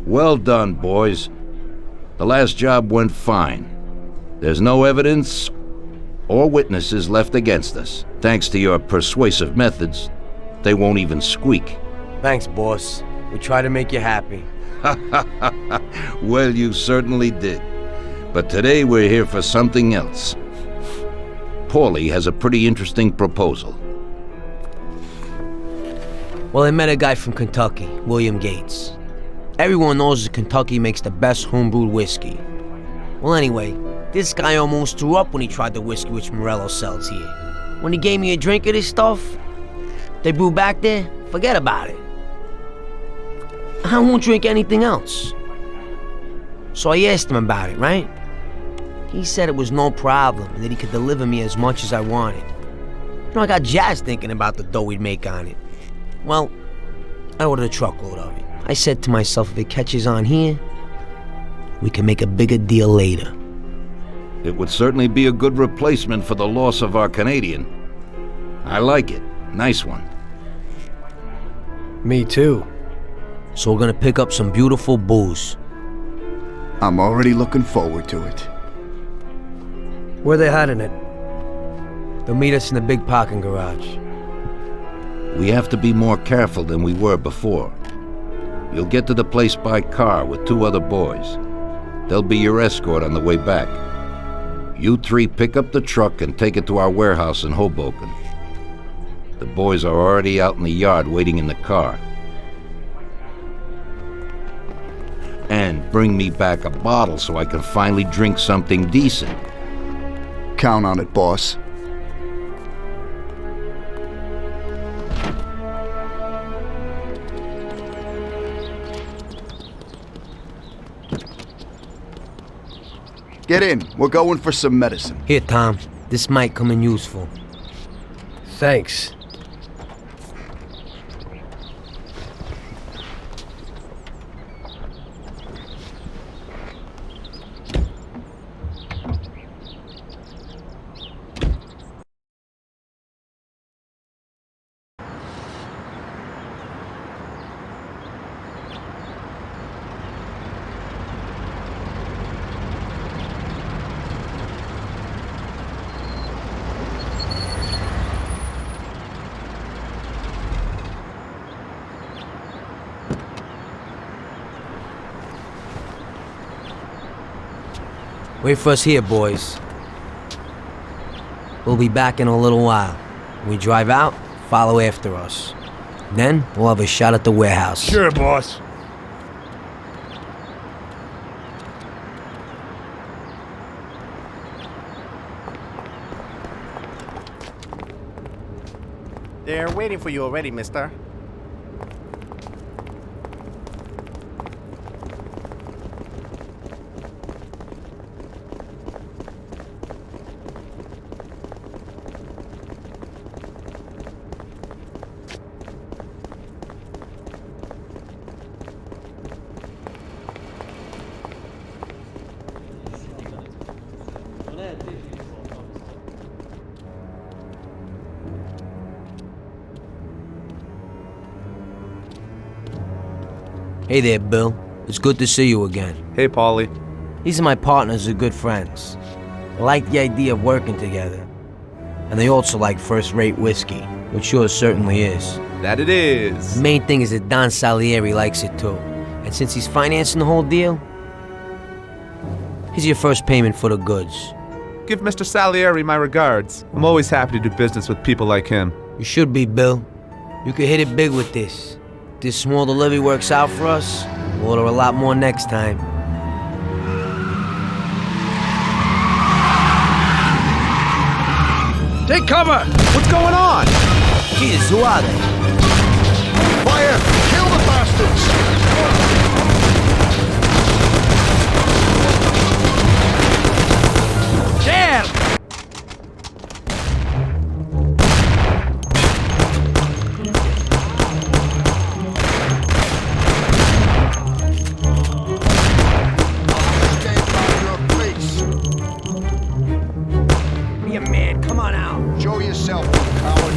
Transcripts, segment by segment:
Well done, boys. The last job went fine. There's no evidence or witnesses left against us. Thanks to your persuasive methods, they won't even squeak. Thanks, boss. We try to make you happy. Well, you certainly did. But today we're here for something else. Paulie has a pretty interesting proposal. Well, I met a guy from Kentucky, William Gates. Everyone knows that Kentucky makes the best homebrewed whiskey. Well, anyway, this guy almost threw up when he tried the whiskey which Morello sells here. When he gave me a drink of this stuff they brew back there, forget about it. I won't drink anything else. So I asked him about it, right? He said it was no problem and that he could deliver me as much as I wanted. You know, I got jazzed thinking about the dough we'd make on it. Well, I ordered a truckload of it. I said to myself, if it catches on here, we can make a bigger deal later. It would certainly be a good replacement for the loss of our Canadian. I like it. Nice one. Me too. So we're gonna pick up some beautiful booze. I'm already looking forward to it. Where they hiding it? They'll meet us in the big parking garage. We have to be more careful than we were before. You'll get to the place by car with 2 other boys. They'll be your escort on the way back. You 3 pick up the truck and take it to our warehouse in Hoboken. The boys are already out in the yard waiting in the car. And bring me back a bottle so I can finally drink something decent. Count on it, boss. Get in. We're going for some medicine. Here, Tom. This might come in useful. Thanks. Wait for us here, boys. We'll be back in a little while. When we drive out, follow after us. Then, we'll have a shot at the warehouse. Sure, boss. They're waiting for you already, mister. Hey there, Bill. It's good to see you again. Hey, Paulie. These are my partners who are good friends. They like the idea of working together. And they also like first-rate whiskey, which yours certainly is. That it is. The main thing is that Don Salieri likes it too. And since he's financing the whole deal, here's your first payment for the goods. Give Mr. Salieri my regards. I'm always happy to do business with people like him. You should be, Bill. You could hit it big with this. If this small delivery works out for us, we'll order a lot more next time. Take cover! What's going on? Jesus, who are they? Fire! Kill the bastards! Damn! Be a man, come on out. Show yourself, you coward.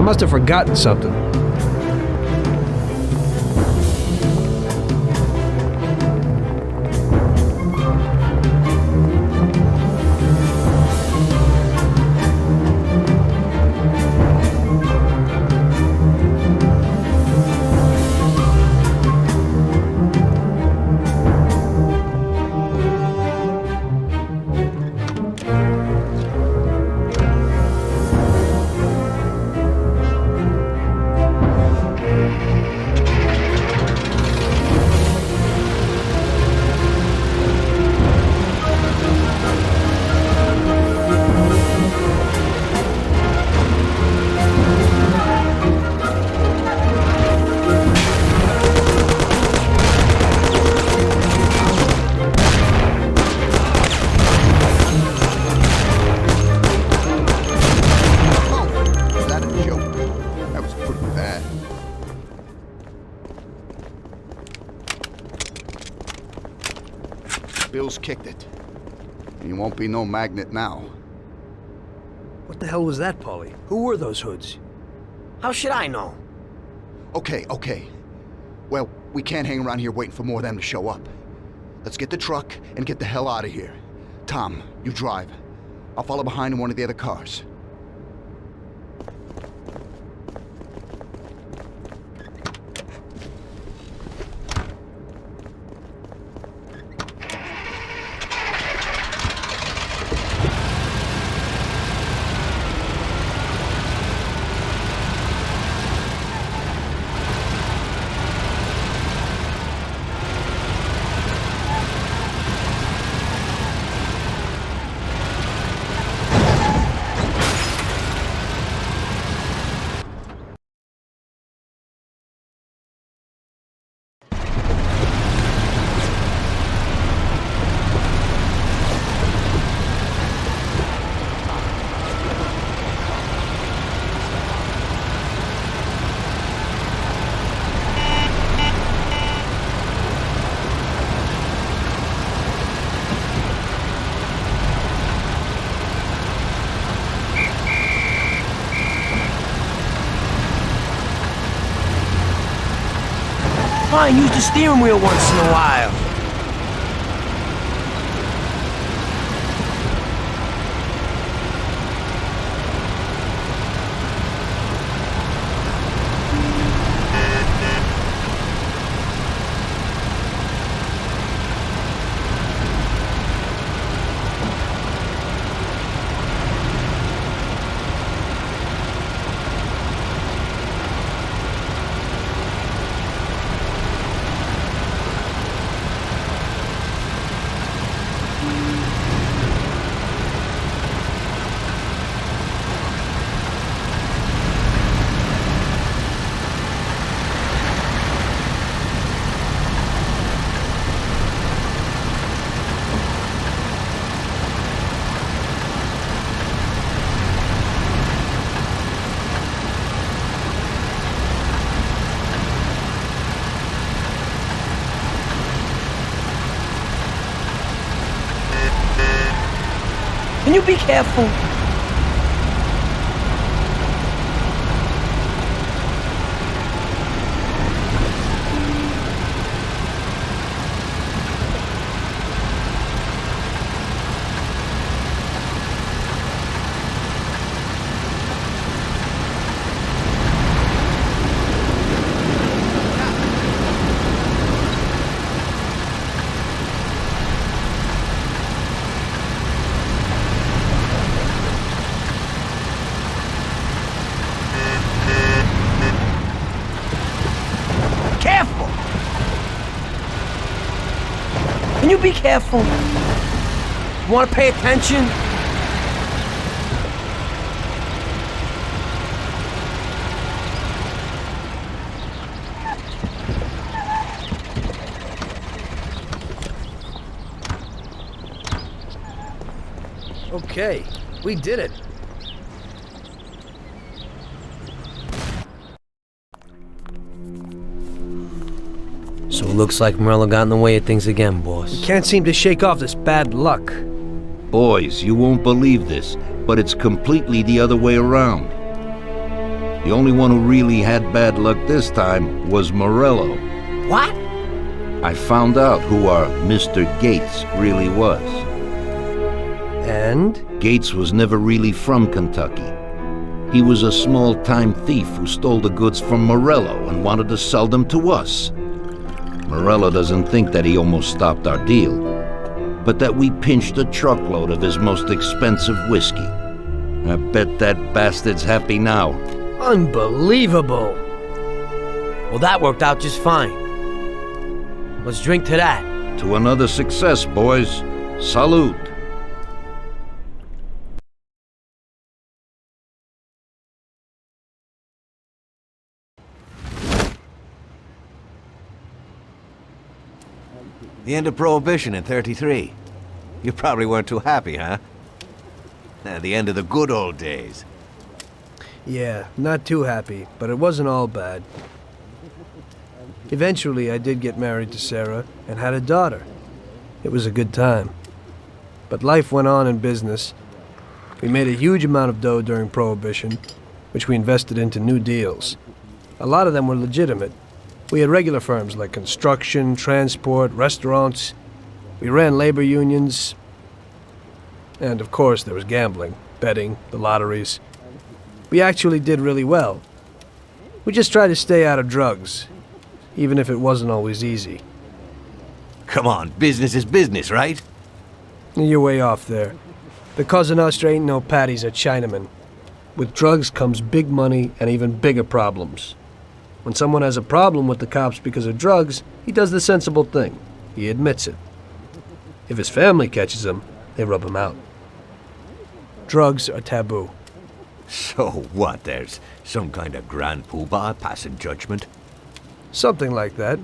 I must have forgotten something. Bill's kicked it. He won't be no magnet now. What the hell was that, Paulie? Who were those hoods? How should I know? Okay. Well, we can't hang around here waiting for more of them to show up. Let's get the truck and get the hell out of here. Tom, you drive. I'll follow behind in one of the other cars. Try and use the steering wheel once in a while. Can you be careful? Can you be careful? You want to pay attention? Okay, we did it. So it looks like Morello got in the way of things again, boss. Can't seem to shake off this bad luck. Boys, you won't believe this, but it's completely the other way around. The only one who really had bad luck this time was Morello. What? I found out who our Mr. Gates really was. And? Gates was never really from Kentucky. He was a small-time thief who stole the goods from Morello and wanted to sell them to us. Morello doesn't think that he almost stopped our deal, but that we pinched a truckload of his most expensive whiskey. I bet that bastard's happy now. Unbelievable! Well, that worked out just fine. Let's drink to that. To another success, boys. Salute. The end of Prohibition in '33. You probably weren't too happy, huh? The end of the good old days. Yeah, not too happy, but it wasn't all bad. Eventually, I did get married to Sarah and had a daughter. It was a good time. But life went on in business. We made a huge amount of dough during Prohibition, which we invested into new deals. A lot of them were legitimate. We had regular firms like construction, transport, restaurants. We ran labor unions. And of course, there was gambling, betting, the lotteries. We actually did really well. We just tried to stay out of drugs, even if it wasn't always easy. Come on, business is business, right? You're way off there. The Cosa Nostra ain't no patties or Chinamen. With drugs comes big money and even bigger problems. When someone has a problem with the cops because of drugs, he does the sensible thing. He admits it. If his family catches him, they rub him out. Drugs are taboo. So what, there's some kind of grand poobah passing judgment? Something like that.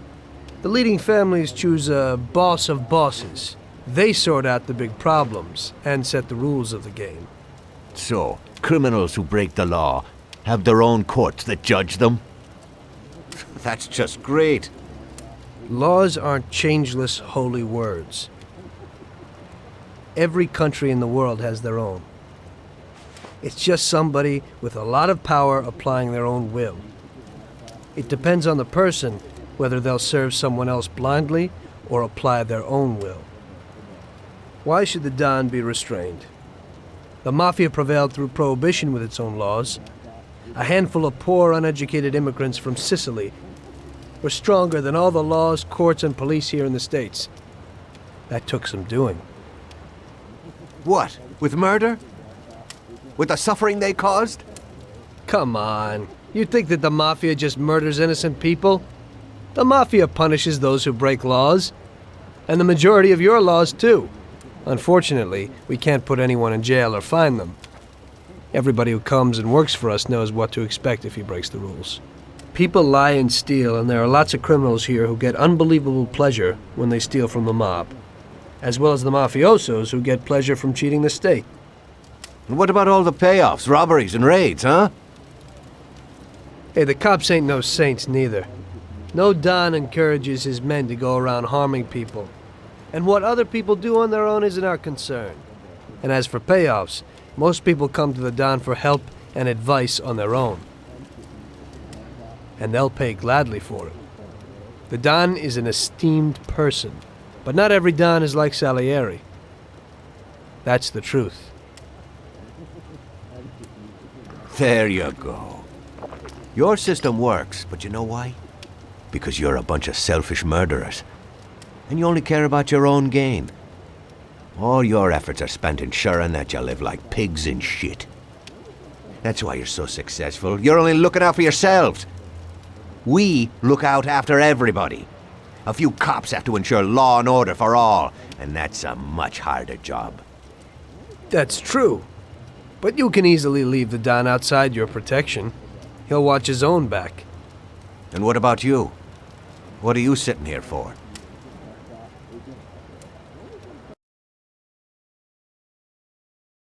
The leading families choose a boss of bosses. They sort out the big problems and set the rules of the game. So, criminals who break the law have their own courts that judge them? That's just great. Laws aren't changeless holy words. Every country in the world has their own. It's just somebody with a lot of power applying their own will. It depends on the person whether they'll serve someone else blindly or apply their own will. Why should the Don be restrained? The Mafia prevailed through Prohibition with its own laws. A handful of poor, uneducated immigrants from Sicily were stronger than all the laws, courts, and police here in the States. That took some doing. What, with murder? With the suffering they caused? Come on. You think that the Mafia just murders innocent people? The Mafia punishes those who break laws. And the majority of your laws, too. Unfortunately, we can't put anyone in jail or fine them. Everybody who comes and works for us knows what to expect if he breaks the rules. People lie and steal, and there are lots of criminals here who get unbelievable pleasure when they steal from the mob, as well as the mafiosos who get pleasure from cheating the state. And what about all the payoffs, robberies, and raids, huh? Hey, the cops ain't no saints neither. No Don encourages his men to go around harming people. And what other people do on their own isn't our concern. And as for payoffs, most people come to the Don for help and advice on their own. And they'll pay gladly for it. The Don is an esteemed person, but not every Don is like Salieri. That's the truth. There you go. Your system works, but you know why? Because you're a bunch of selfish murderers. And you only care about your own gain. All your efforts are spent ensuring that you live like pigs in shit. That's why you're so successful. You're only looking out for yourselves. We look out after everybody. A few cops have to ensure law and order for all, and that's a much harder job. That's true. But you can easily leave the Don outside your protection. He'll watch his own back. And what about you? What are you sitting here for?